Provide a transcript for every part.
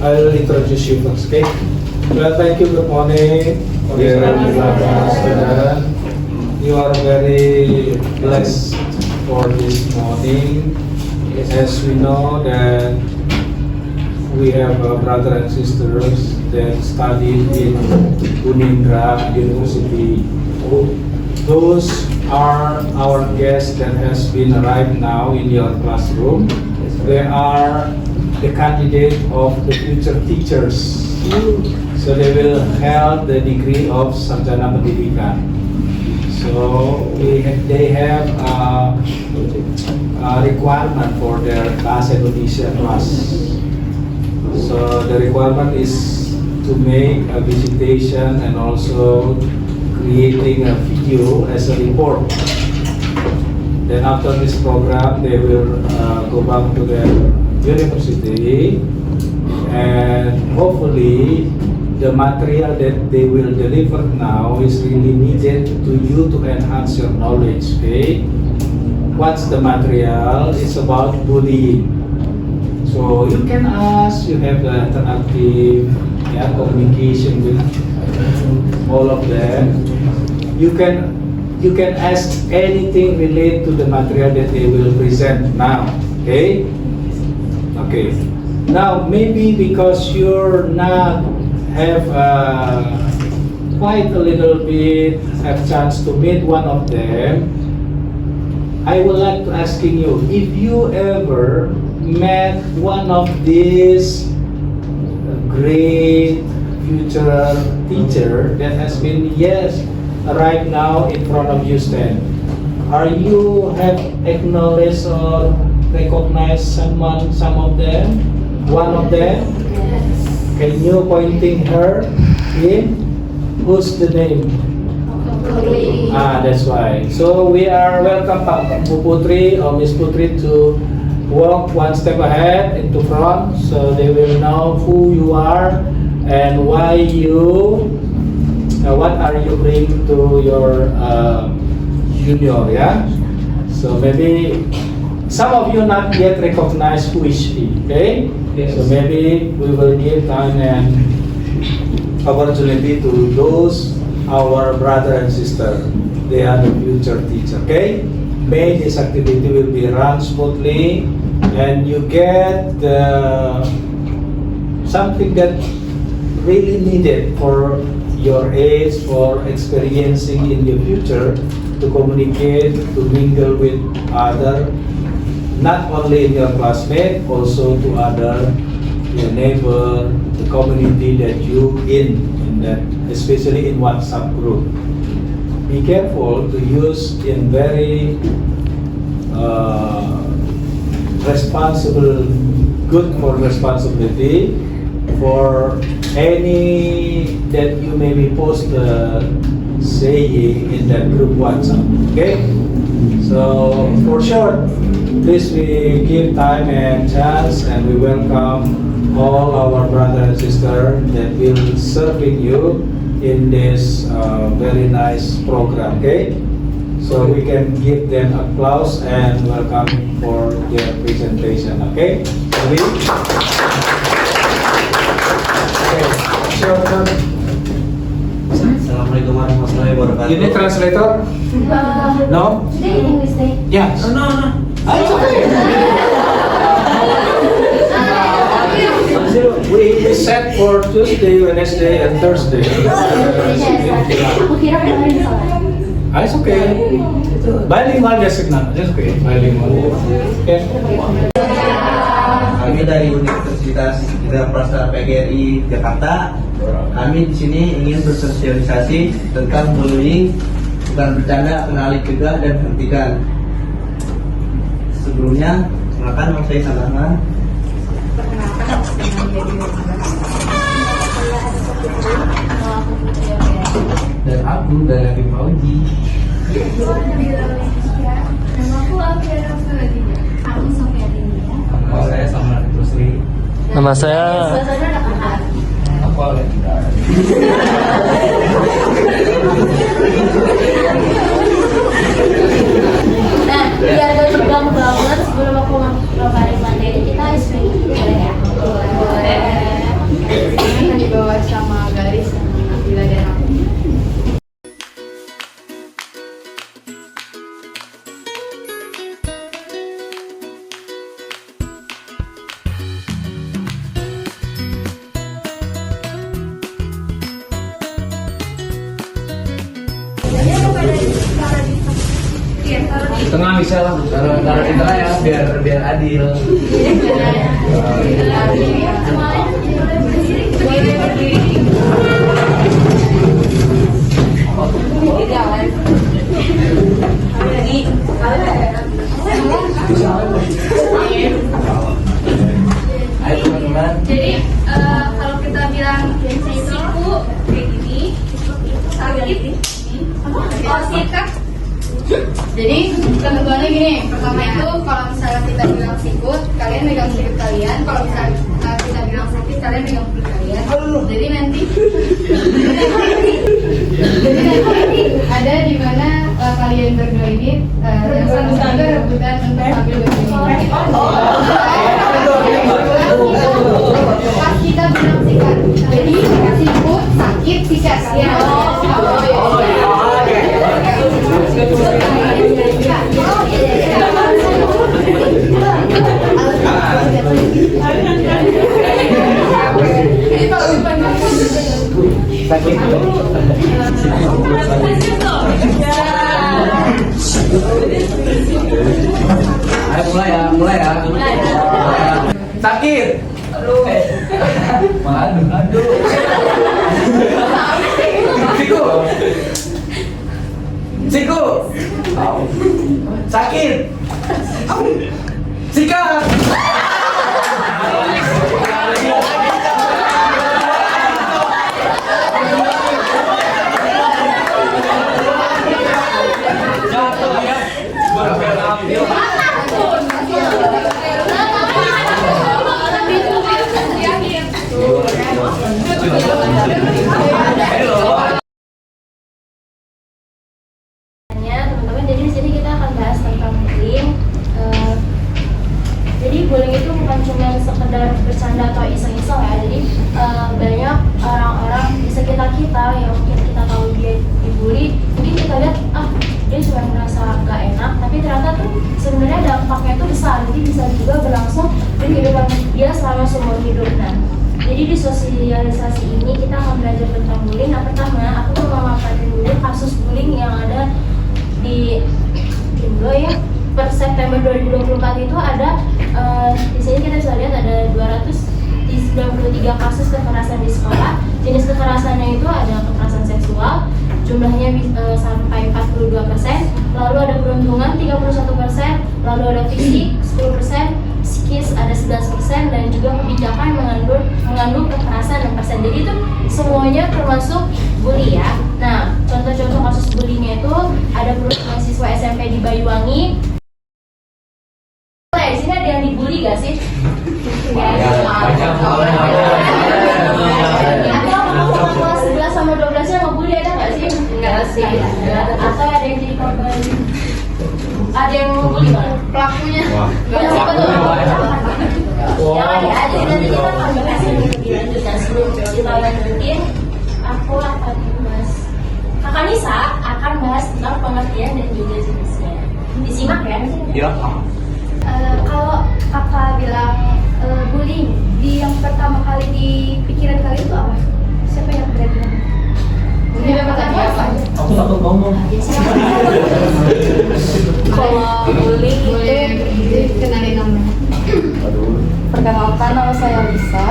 I'll introduce you first, okay? Well, thank you. Good morning, dear student. You are very blessed for this morning. As we know that we have brothers and sisters that study in Unindra University. Those are our guests that has been arrived now in your classroom. They are the candidate of the future teachers. So they will have the degree of Sarjana Pendidikan. So they have a requirement for their Bahasa Indonesia class. So the requirement is to make a visitation and also creating a video as a report. Then after this program, they will go back to their university, and hopefully the material that they will deliver now is really needed to you to enhance your knowledge. Okay, what's the material? It's about bullying. So you can ask, you have the interactive communication with all of them. You can ask anything related to the material that they will present now. Okay? Okay. Now maybe because you're not have quite a little bit have chance to meet one of them, I would like to asking you if you ever met one of these great future teacher that has been right now in front of you stand. Are you have acknowledged or recognized some of them? One of them? Yes. Can you pointing her in? Who's the name? Putri. That's why. So we are welcome Pak Bu Putri or Miss Putri to walk one step ahead into front, so they will know who you are and why you. What are you bringing to your junior? Yeah. So maybe some of you not yet recognize who is she. Okay. Yes. So maybe we will give time and opportunity to those our brother and sister. They are the future teacher. Okay. May this activity will be run smoothly and you get something that really needed for your age, for experiencing in the future, to communicate, to mingle with other, not only in your classmate, also to other, your neighbor, the community that you in that, especially in WhatsApp group. Be careful to use in very responsible, good for responsibility for any that you may be post saying in that group WhatsApp. Okay? So for sure, please we give time and chance and we welcome all our brother and sister that will serving you in this very nice program. Okay? So we can give them applause and welcome for their presentation. Okay? Ready? Okay. Sure. Assalamualaikum warahmatullahi wabarakatuh. You need translator? No? Today in English day. Yes. No. It's okay. We set for Tuesday, Wednesday, and Thursday. Aku kira kemarin salah. It's okay. Bilingual just okay. Bilingual. Okay. Kami dari Universitas Islam Prastar PGRI Jakarta. Kami di sini ingin bersosialisasi tentang bullying, bukan bercanda, kenali, cegah, dan hentikan. Sebelumnya, silakan nama saya Sandana. Dan aku dari Fauji. Nama aku Alfiana Suladina. Aku Sofia Dinda. Nama saya Samuel Rusli. Nama saya Suasana anak anak. Aku Alenda. Nah, biar gak tegang banget sebelum aku materi kita speaking boleh ya? Boleh. Di tengah bisa lah, taruh di tengah ya, biar adil. Ayo teman-teman. Jadi kalau kita bilang siku kayak gini, sakit, oh sikat. Jadi ketentuannya gini, pertama itu kalau misalnya kita bilang sikut, kalian megang sikut kalian. Kalau misalnya kita bilang sakit, kalian megang perut kalian. Jadi nanti ada di mana kalian berdua ini yang satu rebutan untuk sambil berdiri. Pas kita bilang sikat, jadi sikut, sakit, sikat. Ya. Ayo mulai ya. Sakit. Aduh. Siku. Sakit. Sikat. Teman-teman, jadi di sini kita akan bahas tentang bullying. Jadi bullying itu bukan cuma sekedar bercanda atau iseng-iseng ya. Jadi banyak orang-orang di sekitar kita yang mungkin kita tahu dia dibully, mungkin kita lihat dia cuma merasa gak enak, tapi ternyata tuh sebenarnya dampaknya itu besar. Jadi bisa juga berlangsung di kehidupan dia selama seumur hidup. Nah, jadi di sosialisasi ini kita akan belajar tentang bullying. Nah, pertama aku mau memaparkan dulu kasus bullying yang ada di Indo ya. Per September 2024 itu ada di sini kita bisa lihat ada 293 kasus kekerasan di sekolah. Jenis kekerasannya itu ada kekerasan seksual, jumlahnya sampai 42%, lalu ada perundungan 31%, lalu ada fisik 10%, psikis ada 11%, dan juga kebijakan mengandung kekerasan 6%. Jadi itu semuanya termasuk bully ya. Nah, contoh-contoh kasus bullyingnya itu ada mahasiswa SMP di Banyuwangi. Di sini ada yang dibully gak sih? Atau kamu kelas 11 sama 12 nya ngebully ada gak sih? Enggak sih. Atau ada yang jadi korban? Ada yang ngebully pelakunya? Enggak siapa tuh? Jangan ya, jadi nanti kita akan bahas lebih lanjut. Dan sebelum kita lanjutin, aku akan bahas Kakak Nisa akan bahas tentang pengertian dan juga jenisnya. Disimak ya? Iya. Kalau kakak bilang bullying, yang pertama kali di pikiran kalian itu apa? Siapa yang berani ngomong? Bullying apa tadi apa? Aku takut ngomong. Kalau bullying itu kenalin namanya. perkenalkan nama saya Lisa.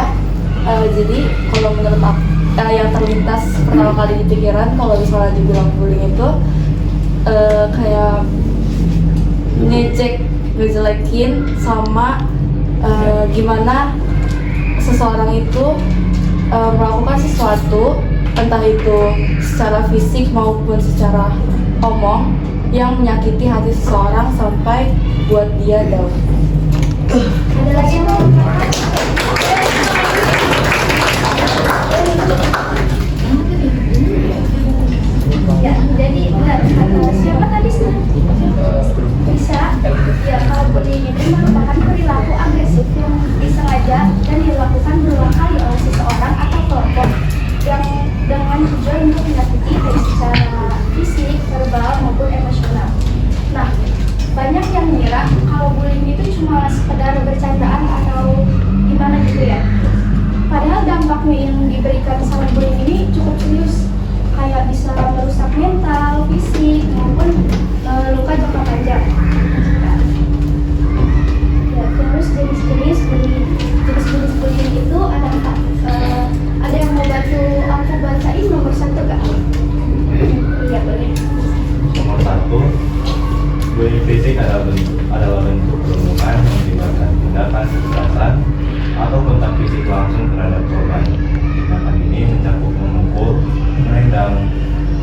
Jadi kalau menurut aku yang terlintas pertama kali di pikiran kalau misalnya dibilang bullying itu kayak ngejek, ngejelekin sama gimana seseorang itu melakukan sesuatu, entah itu secara fisik maupun secara omong, yang menyakiti hati seseorang sampai buat dia down. Ada lagi yang mau? Ya, jadi benar. Siapa tadi sih? Bisa. Ya, kalau bullying itu merupakan perilaku agresif yang disengaja dan dilakukan berulang kali oleh seseorang atau kelompok yang dengan tujuan untuk menyakiti baik secara fisik, verbal maupun emosional. Nah, banyak yang mengira kalau bullying itu cuma sekedar bercandaan atau Nomor 1, bullying fisik adalah bentuk perundungan yang melibatkan tindakan kekerasan atau kontak fisik langsung terhadap korban. Tindakan ini mencakup memukul, menendang,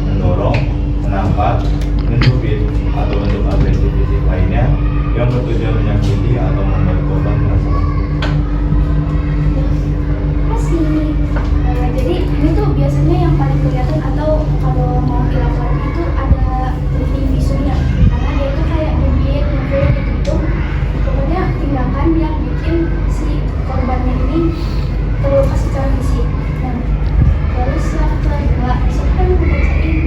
mendorong, menampak, mencubit, atau bentuk agresi fisik lainnya yang bertujuan menyakiti atau membuat korban merasa sakit. Makasih. Jadi ini tuh biasanya yang paling kelihatan atau kalau mau dilaporin itu ada di visunya, karena dia itu kayak debit, mukul gitu. Pokoknya tindakan yang bikin si korbannya ini terluka secara fisik. Nah, terus yang kedua, siapa yang membacain?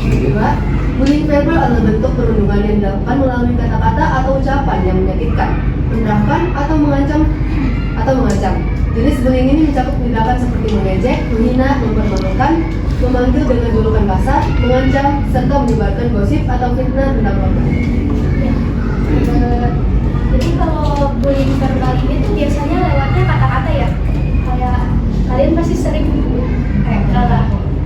Kedua, bullying verbal adalah bentuk perundungan yang dilakukan melalui kata-kata atau ucapan yang menyakitkan, merendahkan, atau mengancam. Jenis bullying ini mencakup tindakan seperti mengejek, menghina, mempermalukan, memanggil dengan julukan kasar, mengancam, serta menyebarkan gosip atau fitnah tentang korban. Jadi kalau bullying verbal ini tuh biasanya lewatnya kata-kata ya. Kayak kalian pasti sering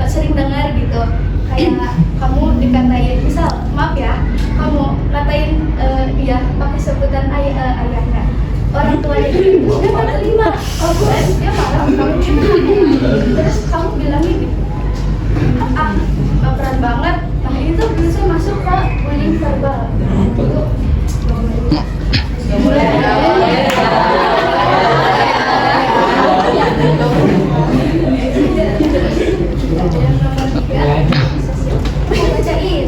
sering dengar gitu. Kayak kamu dikatain, misal maaf ya, kamu ngatain dia pakai sebutan ayahnya. Orang tuanya itu dia pada terima, dia marah, kamu terus kamu bilangnya gitu, baperan banget. Nah itu bisa masuk ke bullying verbal. Bacain.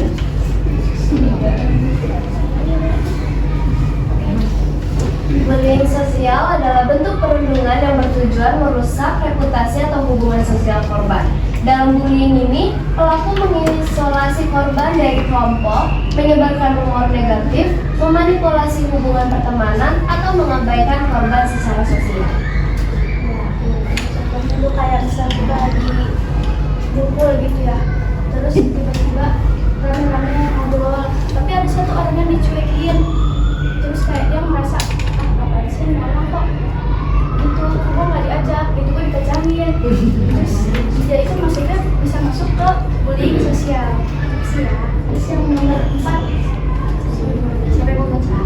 Bullying sosial adalah bentuk perundungan yang bertujuan merusak reputasi atau hubungan sosial korban. Dalam bullying ini, pelaku mengisolasi korban dari kelompok, menyebarkan rumor negatif, memanipulasi hubungan pertemanan, atau mengabaikan korban secara sosial. Ya, itu kayak misal kita lagi ngumpul gitu ya, terus tiba-tiba rame-rame ngobrol, tapi ada satu orang yang dicuekin, terus kayak dia merasa apaan sih malah kok itu gue nggak diajak, itu gue dikacangin, terus dia itu maksudnya bisa masuk ke bullying sosial. Terus yang nomor 4 sampai mau baca.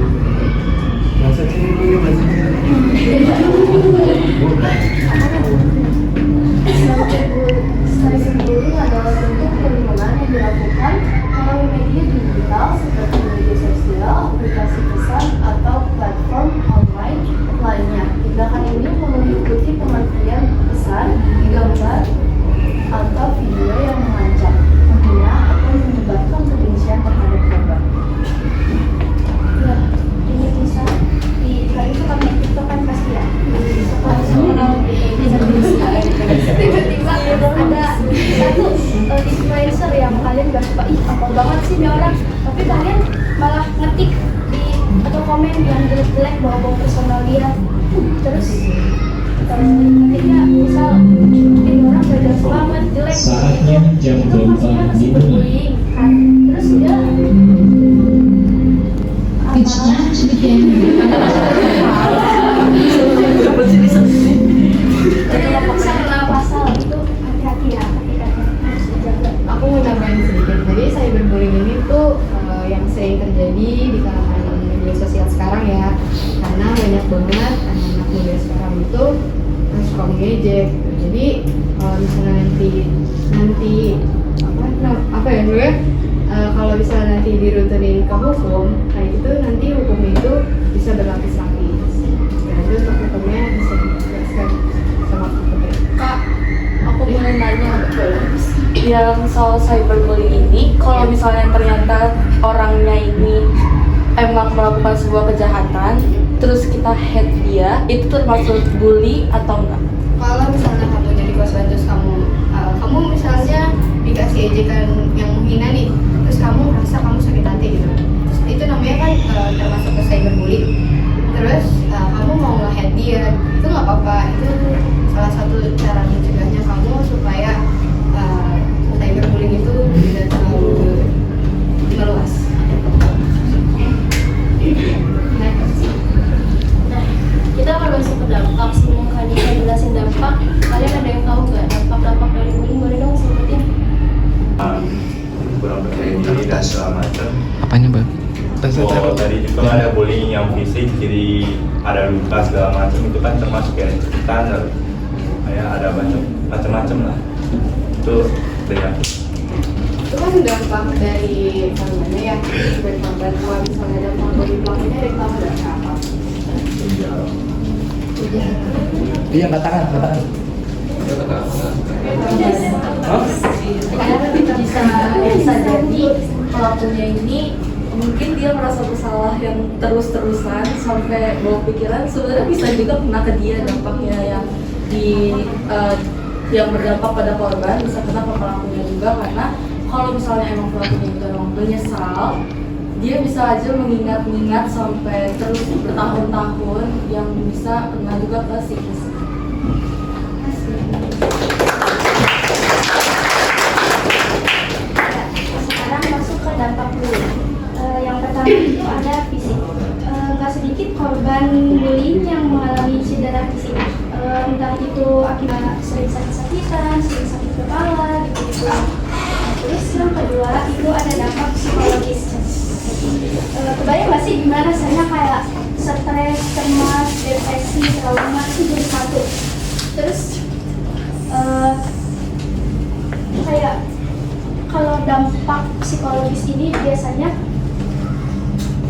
Bahasa sini dulu, bahasa Cyberbullying adalah bentuk perundungan yang dilakukan melalui media digital seperti media sosial, aplikasi pesan, atau platform online lainnya. Tindakan ini meliputi pemakaian pesan, gambar, atau video yang mengancam, menghina, atau menyebabkan kebencian terhadap korban. Ya, ini bisa di hari itu kami TikTok kan pasti ya. Tiba-tiba ada satu influencer yang kalian gak suka, ih apa banget sih dia orang, tapi kalian malah ngetik di atau komen yang jelek-jelek bawa-bawa personal dia, terus ketiknya misal ini orang gak jelas banget, jelek, Saatnya jam itu maksudnya berapa masih dimulai? bullying kan, terus dia It's time to begin. bisa kena pasal itu, hati-hati ya, harus dijaga. Aku mau nambahin sedikit. Jadi cyberbullying ini tuh yang sering terjadi di kalangan media sosial sekarang ya. Karena banyak banget anak-anak muda sekarang itu suka ngejek gitu. Jadi kalau misalnya nanti apa ya dulu ya? Kalau misalnya nanti diruntuhin ke hukum, kayak gitu nanti hukumnya itu bisa berlapis-lapis. Dan itu untuk hukumnya bisa dijelaskan sama hukumnya. Kak, aku pengen nanya yang soal cyberbullying ini, kalau misalnya ternyata orangnya ini emang melakukan sebuah kejahatan, terus kita hate dia, itu termasuk bully atau enggak? Kalau misalnya kamu jadi korban terus kamu misalnya dikasih ejekan yang menghina nih, terus kamu merasa kamu sakit hati gitu, terus itu namanya kan termasuk ke cyberbullying. Terus kamu mau nge-hate dia, itu nggak apa-apa, itu salah satu cara mencegahnya kamu supaya cyberbullying itu tidak terlalu meluas. Nah, kita akan masuk ke dampak. Sebelum kalian jelasin dampak, kalian ada yang tahu nggak dampak-dampak dari bullying? Boleh dong sebutin. dan segala macam. Apanya bang? Oh, tadi juga ada bullying yang fisik, jadi ada luka segala macam, itu kan termasuk ya standar. Kayak ada macam-macam lah. Itu dari aku. Itu kan dampak dari korbannya ya, dari korban. Kalau misalnya dampak dari pelakunya dari kamu dari apa? Iya, katakan. Karena bisa jadi pelakunya ini mungkin dia merasa bersalah yang terus-terusan sampai bawa pikiran, sebenarnya bisa juga kena ke dia dampaknya yang berdampak pada korban, bisa kena ke pelakunya juga. Karena kalau misalnya emang pelakunya juga emang menyesal, dia bisa aja mengingat sampai terus bertahun-tahun, yang bisa kena juga ke psikis. Sekarang masuk ke dampak bullying. Yang pertama itu ada fisik. Nggak sedikit korban bullying yang mengalami cedera fisik. Entah itu akibat sering sakit-sakitan, sering sakit kepala, gitu. Terus yang kedua itu ada dampak psikologis. Kebayang nggak sih gimana rasanya kayak stres, cemas, depresi, trauma itu jadi satu. Terus kayak kalau dampak psikologis ini biasanya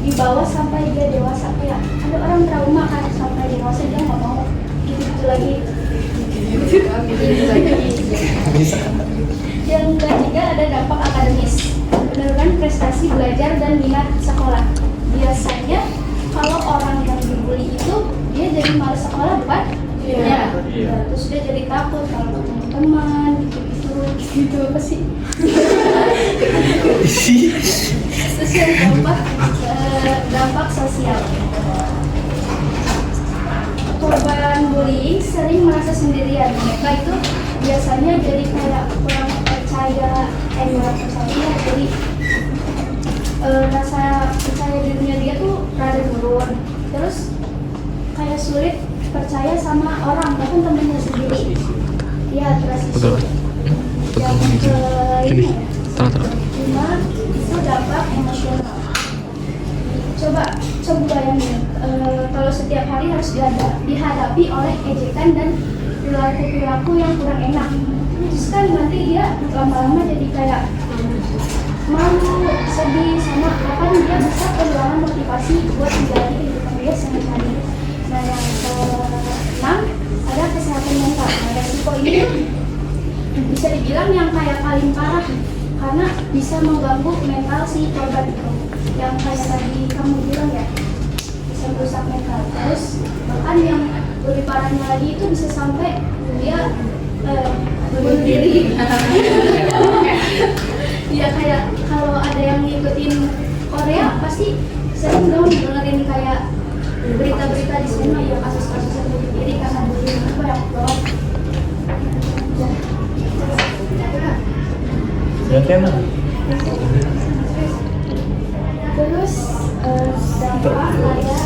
dibawa sampai dia dewasa, kayak ada orang trauma kan sampai dewasa dia nggak mau gitu lagi. Yang ketiga ada dampak akademis, penurunan prestasi belajar dan minat sekolah. Biasanya kalau orang yang dibully itu dia jadi malas sekolah, bukan? Iya. Terus dia jadi takut kalau ketemu teman gitu apa sih? Terus yang keempat dampak sosial. Korban bullying sering merasa sendirian. Mereka itu biasanya jadi kayak kurang percaya, jadi rasa percaya dirinya dia tuh rada turun. Terus kayak sulit percaya sama orang, bahkan temennya sendiri. Ya, terus yang kelima itu dampak emosional. Coba bayangin, kalau setiap hari harus dihadapi oleh ejekan dan perilaku yang kurang enak. Terus kan nanti dia lama-lama jadi kayak malu, sedih, sama bahkan dia bisa kehilangan motivasi buat menjalani kehidupan dia sehari-hari. Nah, yang keenam ada kesehatan mental. Nah, resiko ini bisa dibilang yang kayak paling parah karena bisa mengganggu mental si korban itu. Yang kayak tadi kamu bilang ya, bisa merusak mental. Terus bahkan yang lebih parahnya lagi itu bisa sampai dia bunuh diri. Ya kayak kalau ada yang ngikutin Korea pasti sering dong dengerin kayak berita-berita di sana ya, kasus-kasus yang bunuh diri karena bullying itu banyak banget. Terus dampak ada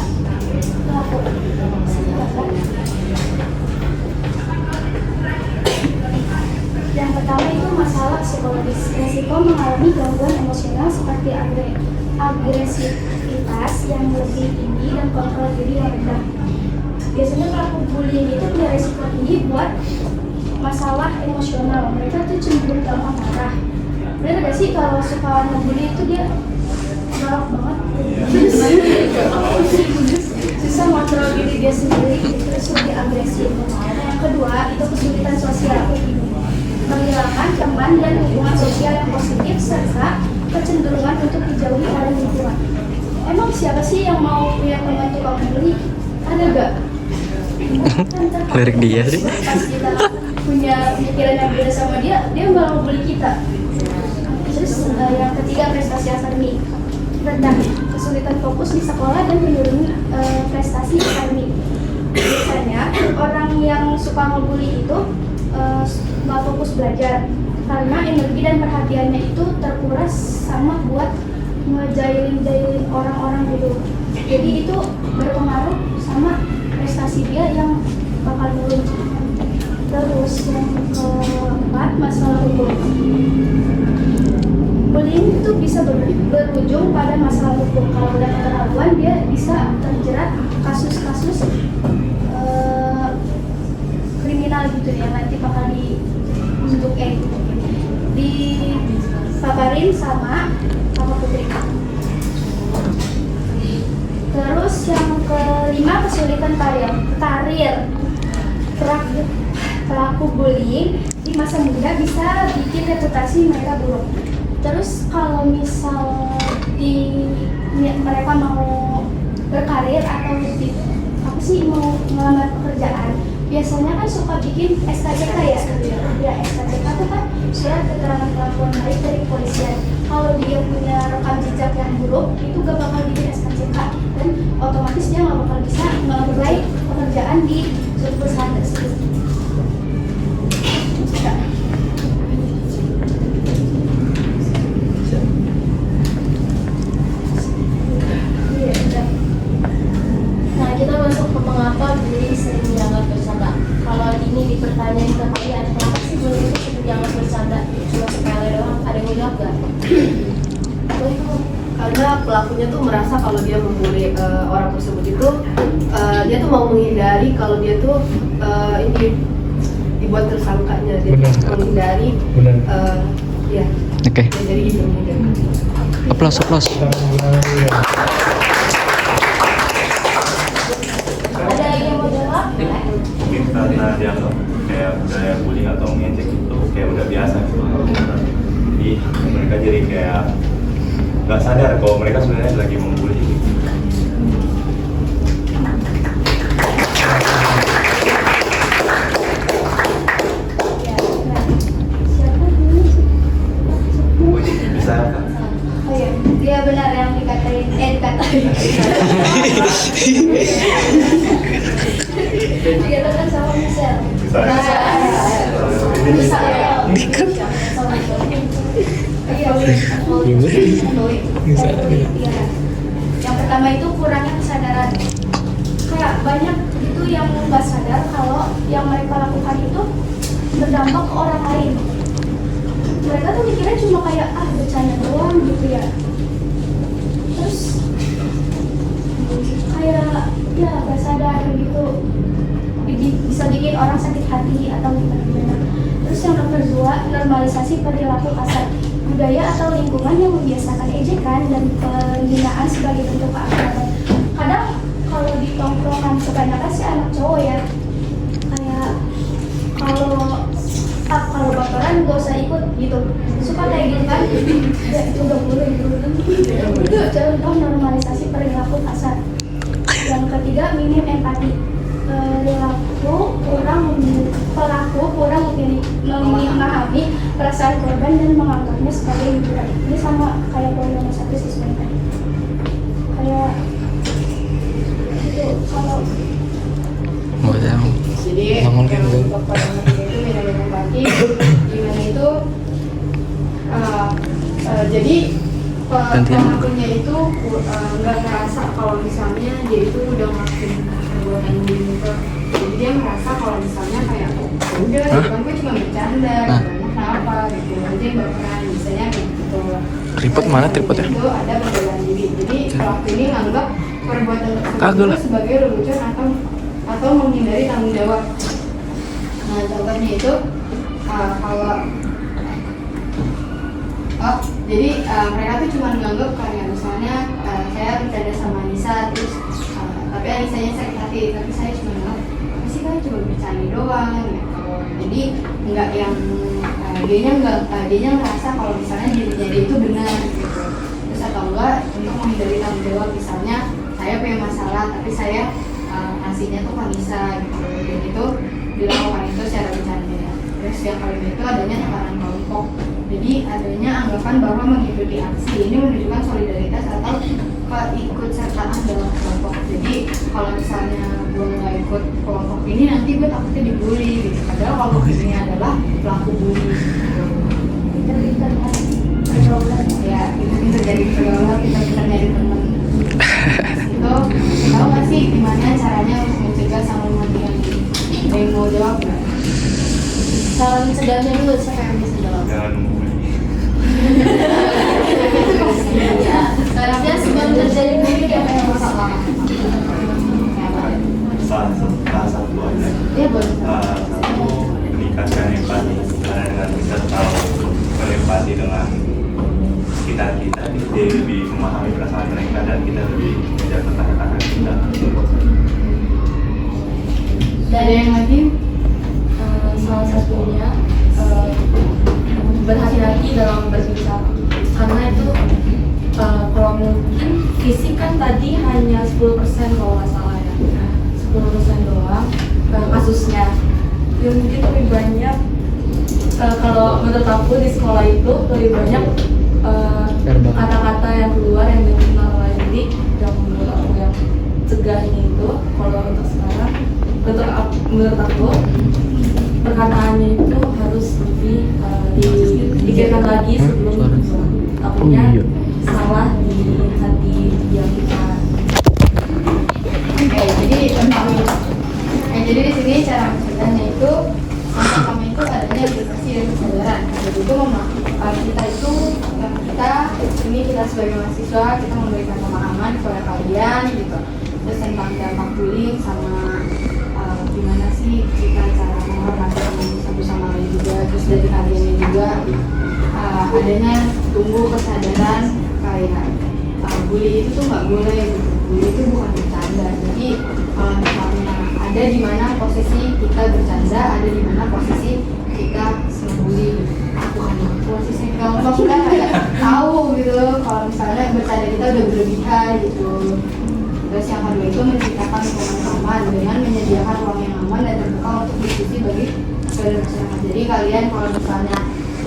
yang pertama itu masalah psikologis. Resiko mengalami gangguan emosional seperti agresivitas yang lebih tinggi dan kontrol diri yang rendah. Biasanya pelaku bullying itu punya resiko tinggi buat masalah emosional. Mereka tuh cenderung gampang marah. Bener gak sih kalau suka ngebully itu dia galak banget, susah kontrol diri dia sendiri, terus lebih agresif. Yang kedua itu kesulitan sosial, menghilangkan teman dan hubungan sosial yang positif serta kecenderungan untuk dijauhi oleh lingkungan. Emang siapa sih yang mau punya teman tukang bully? Ada gak? Lirik dia sih. Pas kita punya pikiran yang beda sama dia malah bully kita. Terus yang ketiga prestasi akademik rendah, kesulitan fokus di sekolah dan penurunan prestasi akademik. Biasanya orang yang suka ngebully itu nggak fokus belajar karena energi dan perhatiannya itu terkuras sama buat ngejailin orang-orang gitu. Jadi itu berpengaruh sama prestasi dia yang bakal turun. Terus yang keempat masalah hukum. Bullying bullying itu bisa berujung pada masalah hukum. Kalau udah keterlaluan dia bisa terjerat kasus-kasus kriminal gitu ya, nanti bakal dibentuk dipaparin sama Putri. Terus yang kelima, kesulitan karir. Pelaku bullying di masa muda bisa bikin reputasi mereka buruk. Terus kalau misal mereka mau berkarir atau mau melamar pekerjaan, biasanya kan suka bikin SKCK ya. Ya, SKCK itu kan surat keterangan kelakuan baik dari kepolisian. Kalau dia punya rekam jejak yang buruk, itu gak bakal bikin SKCK dan otomatis dia gak bakal bisa mengapply pekerjaan di suatu perusahaan tersebut. Nah, kita masuk ke mengapa bullying sering dianggap bercanda. Kalau ini dipertanyain ke kalian, kenapa sih bullying itu sering dianggap bercanda? Cuma sepele doang, ada yang jawab gak? Karena pelakunya tuh merasa kalau dia membuli orang tersebut itu dia tuh mau menghindari kalau dia tuh ini dibuat tersangkanya, dia Benar. menghindari Benar. ya Oke. jadi gitu mungkin. Aplaus. Ada lagi yang mau jawab? Mungkin karena dianggap kayak budaya bullying atau ngejek itu kayak udah biasa gitu. Jadi mereka jadi kayak nggak sadar kalau mereka sebenarnya lagi membuli gitu. Bisa Oh iya, dia benar yang dikatain. Dikatakan sama Michelle. bisa. Yang pertama itu kurangnya kesadaran. Kayak banyak itu yang nggak sadar kalau yang mereka lakukan itu berdampak ke orang lain. Mereka tuh mikirnya cuma kayak bercanda doang gitu ya. Terus kayak ya nggak sadar gitu, bisa bikin orang sakit hati atau gimana. Terus yang nomor 2, normalisasi perilaku kasar. Budaya atau lingkungan yang membiasakan ejekan dan penghinaan sebagai bentuk keakraban. Kadang kalau di tongkrongan kebanyakan sih anak cowok ya, kayak kalau baperan gak usah ikut gitu, suka kayak gitu kan. Ya itu gak boleh gitu. Itu contoh normalisasi perilaku kasar. Yang ketiga, minim empati. Pelaku kurang memahami perasaan korban dan menganggapnya sebagai hiburan. Ini sama kayak poin nomor 1 sih sebenarnya. Kayak itu kalau Mau tahu. Jadi Ngomong yang gitu. untuk pada itu minim empati, gimana itu jadi pelakunya itu nggak ngerasa kalau misalnya dia itu udah ngelakuin perbuatan bullying itu. Jadi dia merasa kalau misalnya kayak udah kan gue cuma bercanda, gitu, kenapa gitu aja baperan misalnya kayak gitu. Tripod mana tripodnya? Itu ada perbedaan diri. Jadi pelaku ini nganggap perbuatan tersebut Kagak lah. itu sebagai lelucon atau menghindari tanggung jawab. Nah contohnya itu jadi mereka tuh cuma nganggap kayak misalnya saya bercanda sama Anissa terus tapi Anissanya sakit hati, tapi saya cuma nganggap apa sih kan cuma bercanda doang gitu. Jadi nggak yang dianya ngerasa kalau misalnya dirinya dia itu benar gitu. Terus atau enggak untuk menghindari tanggung jawab, misalnya saya punya masalah tapi saya ngasihnya tuh ke Anissa gitu. Dan itu dilakukan itu secara bercanda. Terus yang kelima itu adanya tekanan kelompok. Jadi adanya anggapan bahwa mengikuti aksi ini menunjukkan solidaritas atau keikutsertaan dalam kelompok. Jadi kalau misalnya gue nggak ikut kelompok ini nanti gue takutnya dibully gitu. Padahal kelompok ini adalah pelaku bully. Ya itu bisa jadi pergaulan, kita bisa nyari teman. Itu tahu nggak sih gimana caranya untuk mencegah sama mematikan diri? Ada yang mau jawab nggak? Salam cegahnya dulu, siapa yang bisa jawab? Jangan dengan kita dia lebih memahami perasaan mereka dan kita lebih menjaga kata-kata kita. Ada yang lagi? Salah satunya berhati-hati dalam berbicara, karena itu kalau mungkin fisik kan tadi hanya 10% kalau nggak salah ya, 10% doang kasusnya. Yang mungkin lebih banyak kalau menurut aku di sekolah itu lebih banyak kata-kata yang keluar yang dikenal oleh diri yang menurut aku yang cegahnya itu. Kalau untuk sekarang menurut aku perkataannya itu harus lebih dipikirkan lagi sebelum takutnya salah di hati yang kita. Oke, jadi di sini cara mencegahnya itu yang pertama itu adanya edukasi dan kesadaran. Jadi itu kita sebagai mahasiswa kita memberikan pemahaman kepada kalian gitu, terus tentang dampak bullying sama gimana sih kita cara menghormati satu sama lain juga, terus dari kalian juga adanya tumbuh kesadaran kayak bully itu tuh nggak boleh gitu, bully itu bukan bercanda. Jadi kalau misalnya ada di mana posisi kita bercanda, ada di mana posisi kita membuli, bukan posisi kalau kita kayak tahu gitu kalau misalnya bercanda kita udah berlebihan gitu. Terus yang kedua itu menciptakan lingkungan aman dengan menyediakan ruang yang aman dan terbuka untuk diskusi bagi masyarakat. Jadi kalian kalau misalnya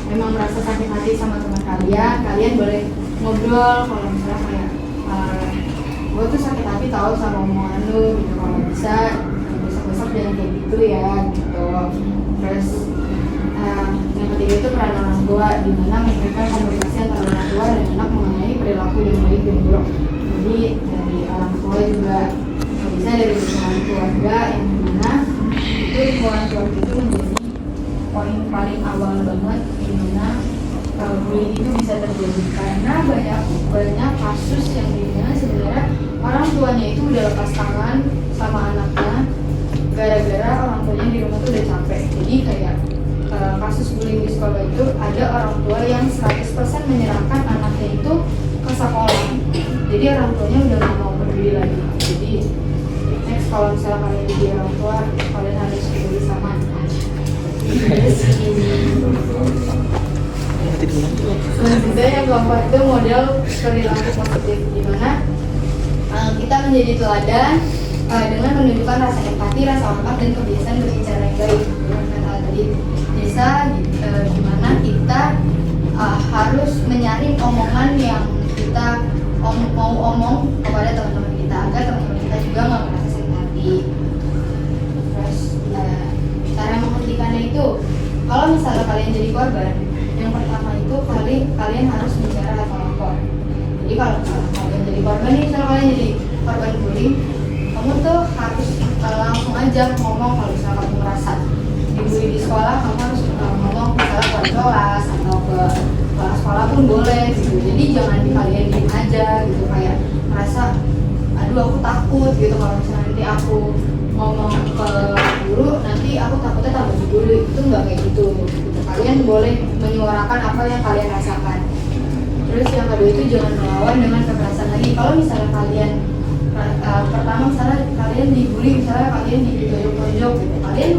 memang merasa sakit hati sama teman kalian boleh ngobrol. Kalau misalnya kayak gue tuh sakit hati tahu sama omongan lu gitu, kalau bisa besok jangan kayak gitu ya gitu. Terus yang ketiga itu peran orang tua, di mana memberikan komunikasi antara orang tua dan anak mengenai perilaku yang baik dan buruk. Jadi dari orang tua juga bisa dari lingkungan keluarga, yang dimana itu lingkungan keluarga itu menjadi poin paling awal banget dimana bullying itu bisa terjadi, karena banyak kasus yang dimana sebenarnya orang tuanya itu udah lepas tangan sama anaknya gara-gara orang tuanya di rumah tuh udah capek. Jadi kayak kasus bullying di sekolah itu ada orang tua yang 100% menyerahkan anaknya itu ke sekolah. Jadi orang tuanya udah gak mau peduli lagi. Jadi next kalau misalnya kalian jadi orang tua, kalian harus peduli sama selanjutnya yang keempat itu model perilaku positif, dimana kita menjadi teladan dengan menunjukkan rasa empati, rasa hormat, dan kebiasaan berbicara yang baik. Dengan kata tadi bisa dimana kita harus menyaring omongan yang kita mau omong kepada teman-teman kita agar teman-teman kita juga nggak merasa sakit hati. Terus cara menghentikannya itu, kalau misalnya kalian jadi korban, yang pertama itu kalian harus bicara atau lapor. Jadi kalau misalnya kalian jadi korban nih, misalnya kalian jadi korban bullying, kamu tuh harus langsung aja ngomong. Kalau misalnya kamu merasa dibully di sekolah, kamu harus ngomong misalnya ke kelas atau ke kepala sekolah pun boleh gitu. Jadi jangan kalian diem aja gitu, kayak merasa aduh aku takut gitu kalau misalnya nanti aku ngomong ke guru nanti aku takutnya tambah dibully. Itu nggak kayak gitu. Kalian boleh menyuarakan apa yang kalian rasakan. Terus yang kedua itu jangan melawan dengan kekerasan lagi. Kalau misalnya kalian pertama misalnya kalian dibully, misalnya kalian ditonjok-tonjok gitu, kalian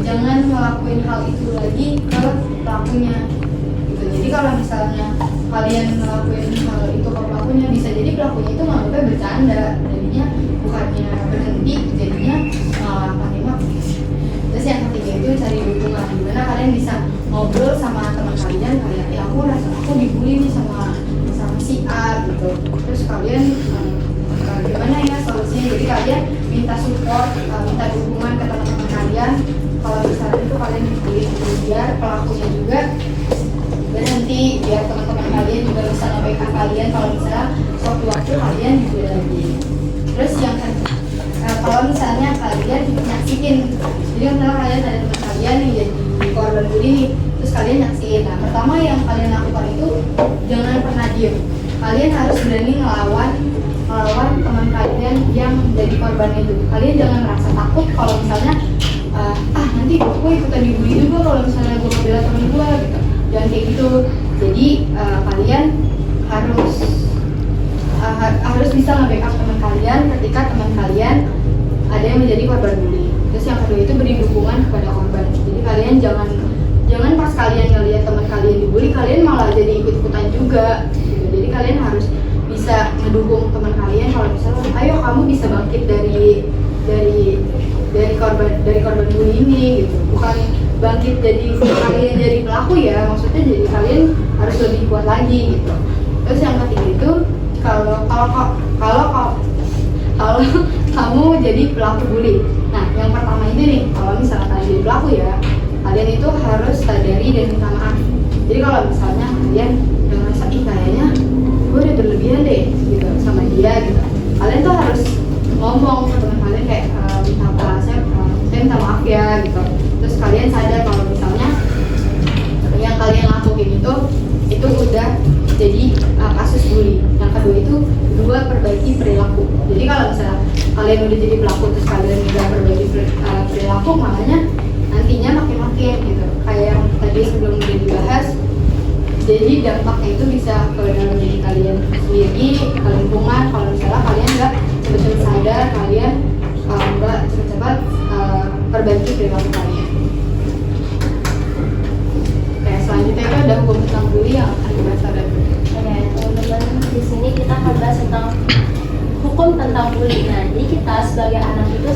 jangan ngelakuin hal itu lagi ke pelakunya gitu. Jadi kalau misalnya kalian ngelakuin hal itu ke pelakunya, bisa jadi pelakunya itu nganggapnya bercanda, jadinya bukannya berhenti, jadinya malah pandemak. Terus yang ketiga itu cari dukungan, dimana kalian bisa ngobrol sama teman kalian kayak ya aku dibully nih sama si A gitu. Terus kalian gimana ya solusinya? Jadi kalian minta support, minta dukungan ke teman-teman kalian. Kalau misalnya itu kalian dibully gitu, biar pelakunya juga berhenti, biar teman-teman kalian juga bisa nyampaikan kalian kalau misalnya suatu waktu kalian dibully lagi. Terus yang kalau misalnya kalian nyaksiin, jadi misalnya kalian ada teman kalian yang jadi korban bully nih, terus kalian nyaksiin. Nah pertama yang kalian lakukan itu jangan pernah diem. Kalian harus berani ngelawan teman kalian yang jadi korban itu. Kalian jangan merasa takut kalau misalnya nanti gue ikutan dibully juga kalau misalnya gue ngebela temen gue gitu. Jangan kayak gitu. gitu. Jadi kalian harus bisa nge-backup teman kalian ketika teman kalian ada yang menjadi korban bully. Terus yang kedua itu beri dukungan kepada korban. Jadi kalian jangan pas kalian ngelihat teman kalian dibully, kalian malah jadi ikut-ikutan juga gitu. Jadi kalian harus bisa ngedukung teman kalian kalau misalnya, ayo kamu bisa bangkit dari korban bully ini gitu. Bukan bangkit jadi kalian jadi pelaku ya, maksudnya jadi kalian harus lebih kuat lagi gitu. Terus yang ketiga itu kalau kamu jadi pelaku bully. Nah, yang pertama ini nih, kalau misalnya kalian jadi pelaku ya, kalian itu harus sadari dan minta maaf. Jadi kalau misalnya kalian udah ngerasa, ih kayaknya gue udah berlebihan deh gitu sama dia gitu, kalian tuh harus ngomong ke teman kalian kayak saya minta maaf ya gitu. Terus kalian sadar kalau misalnya yang kalian lakuin itu udah jadi kasus bully. Yang kedua itu perbaiki perilaku. Jadi kalau misalnya kalian udah jadi pelaku terus kalian udah perbaiki perilaku, makanya nantinya makin gitu. Kayak yang tadi sebelum udah dibahas, jadi dampaknya itu bisa ke dalam diri kalian sendiri, ke lingkungan. Kalau misalnya kalian nggak cepat-cepat sadar, kalian nggak cepat-cepat perbaiki perilaku kalian. Kayak selanjutnya itu ada hukum tentang bully yang akan dibahas pada teman-teman, di sini kita akan bahas tentang hukum tentang bully. Nah, jadi kita sebagai anak itu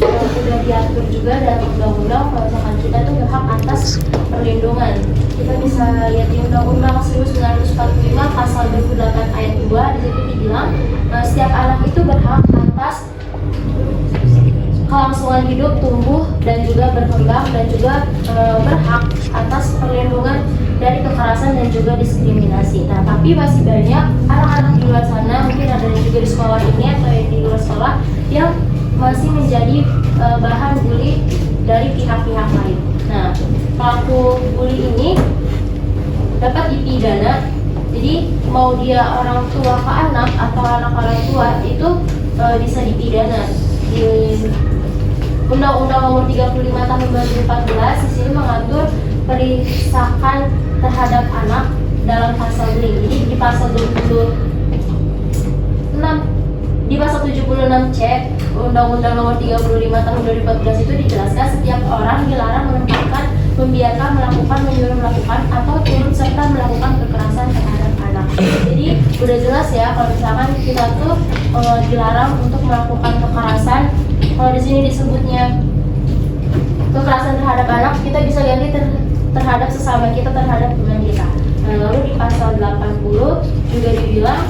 sudah diatur juga dalam undang-undang kalau misalkan kita tuh berhak atas perlindungan. Kita bisa lihat di Undang-Undang 1945 pasal 28 ayat 2, di situ dibilang setiap anak itu berhak atas kelangsungan hidup, tumbuh dan juga berkembang, dan juga berhak atas perlindungan dari kekerasan dan juga diskriminasi. Nah, tapi masih banyak anak-anak di luar sana, mungkin ada juga di sekolah ini atau di luar sekolah, yang masih menjadi bahan bully dari pihak-pihak lain. Nah, pelaku bully ini dapat dipidana. Jadi mau dia orang tua ke anak atau anak orang tua itu bisa dipidana. Di Undang-Undang Nomor 35 Tahun 2014 di sini mengatur perisakan terhadap anak dalam pasal bullying. Jadi di pasal 76C Undang-Undang Nomor 35 Tahun 2014 itu dijelaskan setiap orang dilarang menempatkan, membiarkan, melakukan, menyuruh melakukan atau turut serta melakukan kekerasan terhadap anak. Jadi udah jelas ya kalau misalkan kita tuh dilarang untuk melakukan kekerasan. Kalau di sini disebutnya kekerasan terhadap anak, kita bisa ganti terhadap sesama kita, terhadap teman kita. Nah, lalu di pasal 80 juga dibilang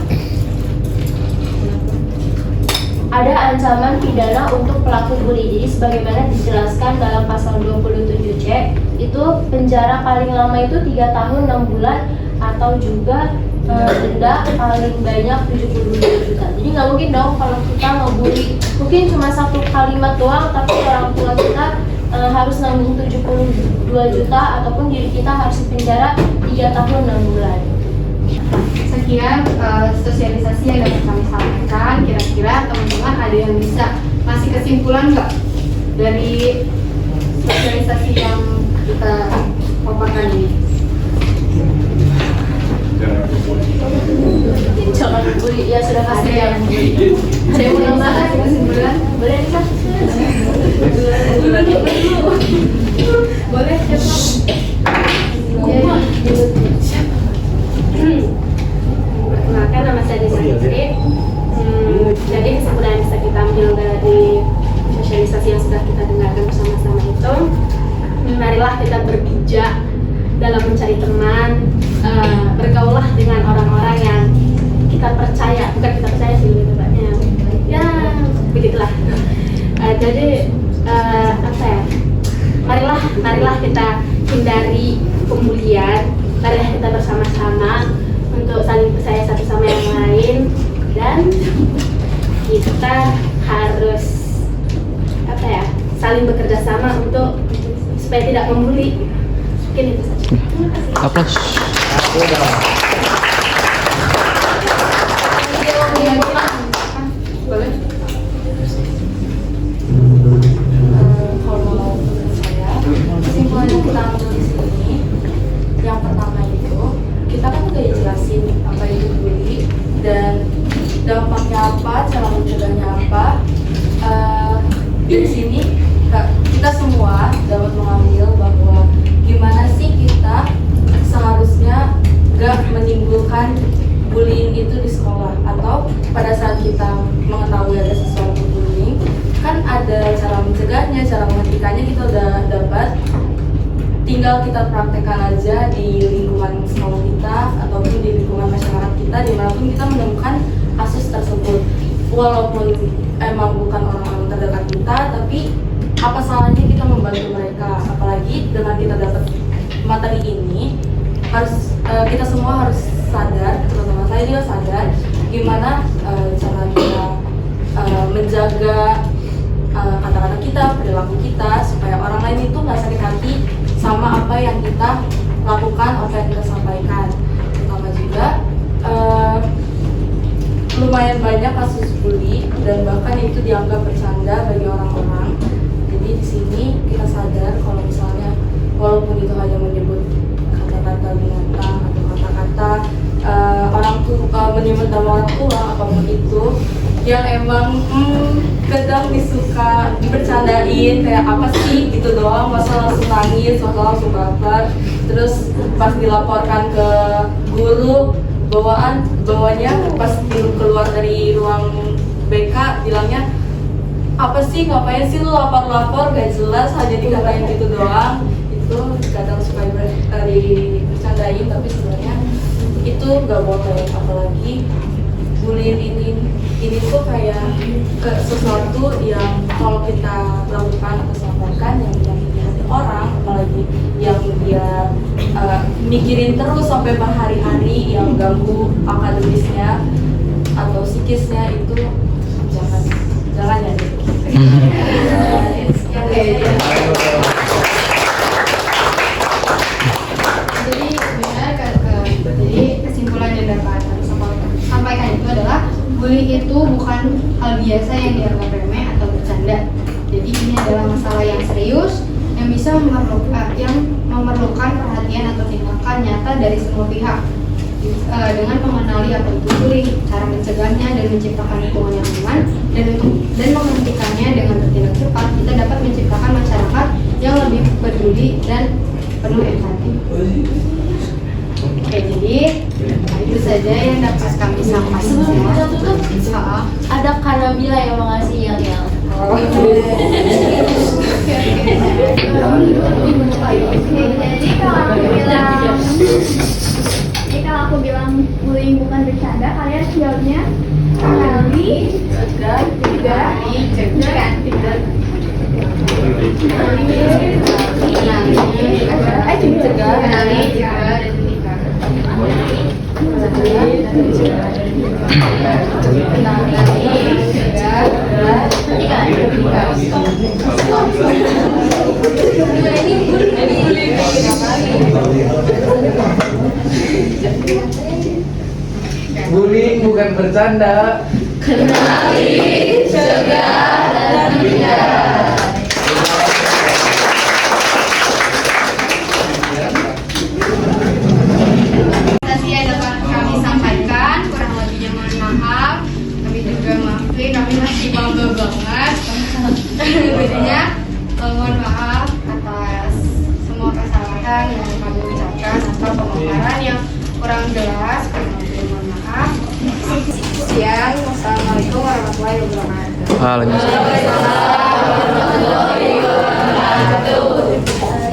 ada ancaman pidana untuk pelaku bully. Jadi sebagaimana dijelaskan dalam pasal 27C, itu penjara paling lama itu 3 tahun 6 bulan atau juga denda paling banyak 72 juta. Jadi nggak mungkin dong kalau kita ngebully mungkin cuma satu kalimat doang, tapi orang tua kita harus nanggung 72 juta ataupun diri kita harus dipenjara 3 tahun 6 bulan. Sekian sosialisasi yang dapat kami sampaikan. Kira-kira teman-teman ada yang bisa ngasih kesimpulan nggak dari sosialisasi yang kita paparkan ini? Jangan bully, ya sudah pasti jangan bully. Ada yang mau nambah kesimpulan? Boleh kita? Boleh, Perkenalkan, nama saya Desi Fitri. Jadi kesimpulan yang bisa kita ambil dari sosialisasi yang sudah kita dengarkan bersama-sama itu, marilah kita berbijak dalam mencari teman, bergaulah dengan orang-orang yang kita percaya, bukan kita percaya sih lebih tepatnya, ya begitulah. Jadi apa ya? Marilah kita hindari pembulian, marilah kita bersama-sama untuk saling percaya satu sama yang lain, dan kita harus apa ya? Saling bekerja sama untuk supaya tidak membuli. Mungkin itu saja. Terima kasih. Aplaus. Boleh. Kalau menurut saya, kesimpulan yang kita ambil di sini, yang pertama itu kita kan udah jelasin apa itu bully dan dampaknya apa, cara mencegahnya apa. Di sini kita semua dapat mengambil bahwa gimana sih kita seharusnya gak menimbulkan bullying itu di sekolah, atau pada saat kita mengetahui ada sesuatu bullying kan ada cara mencegahnya, cara menghentikannya kita udah dapat. Tinggal kita praktekkan aja di lingkungan sekolah kita ataupun di lingkungan masyarakat kita, dimanapun kita menemukan kasus tersebut. Walaupun emang bukan orang-orang terdekat kita, tapi apa salahnya kita membantu mereka? Apalagi dengan kita dapat materi ini, harus kita semua harus sadar, terutama saya juga sadar gimana cara kita menjaga kata-kata kita, perilaku kita, supaya orang lain itu nggak sakit hati sama apa yang kita lakukan, apa yang kita sampaikan. Terutama juga lumayan banyak kasus bully dan bahkan itu dianggap bercanda bagi orang-orang. Jadi di sini kita sadar kalau misalnya walaupun itu hanya menyebut kata-kata binatang atau kata-kata orang tua, menyebut nama orang tua, apapun itu yang emang kadang disuka dibercandain kayak apa sih gitu doang, masa langsung nangis, masa langsung baper, terus pas dilaporkan ke guru bawanya pas keluar dari ruang BK bilangnya apa sih, ngapain sih lu lapor-lapor gak jelas, hanya dikatain gitu doang. Itu kadang suka dibercandain, tapi sebenarnya itu gak boleh. Apalagi bullying ini tuh kayak sesuatu yang kalau kita lakukan atau sampaikan yang menyakiti hati orang, apalagi yang dia mikirin terus sampai berhari-hari, yang ganggu akademisnya atau psikisnya, itu jangan ya. Jadi benar, jadi kesimpulan yang dapat kami sampaikan itu adalah bullying itu bukan hal biasa yang dianggap remeh atau bercanda. Jadi ini adalah masalah yang serius yang bisa memerlukan perhatian atau tindakan nyata dari semua pihak. Dengan mengenali apa itu bullying, cara mencegahnya dan menciptakan lingkungan yang aman dan menghentikannya dengan bertindak cepat, kita dapat menciptakan masyarakat yang lebih peduli dan penuh empati. Oke, jadi itu saja yang dapat kami sampaikan. Sebelum kita tutup, ada Kanabila yang mau ngasih yel-yel. Jadi kalau aku bilang bullying bukan bercanda, kalian jawabnya cegah, Bullying bukan bercanda. Kenali, cegah, dan hindar. Tadi yang dapat kami sampaikan, kurang lebihnya mohon maaf. Kami juga maafin, kami masih bangga banget. Jadinya mohon maaf atas semua kesalahan yang kami ucapkan atau pemaparan yang kurang jelas. Mohon maaf. Sekian, wassalamualaikum warahmatullahi wabarakatuh.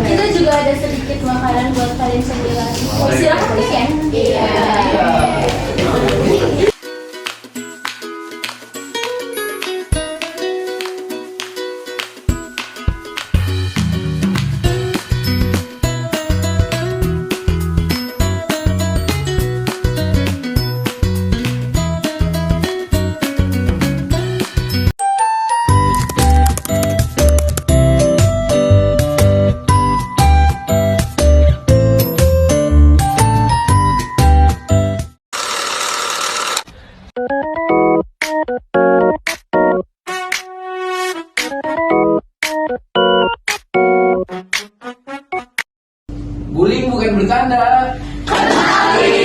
Kita juga ada sedikit makanan buat kalian sembilan. Silakan ya. Iya. Bullying bukan bercanda. Kenali,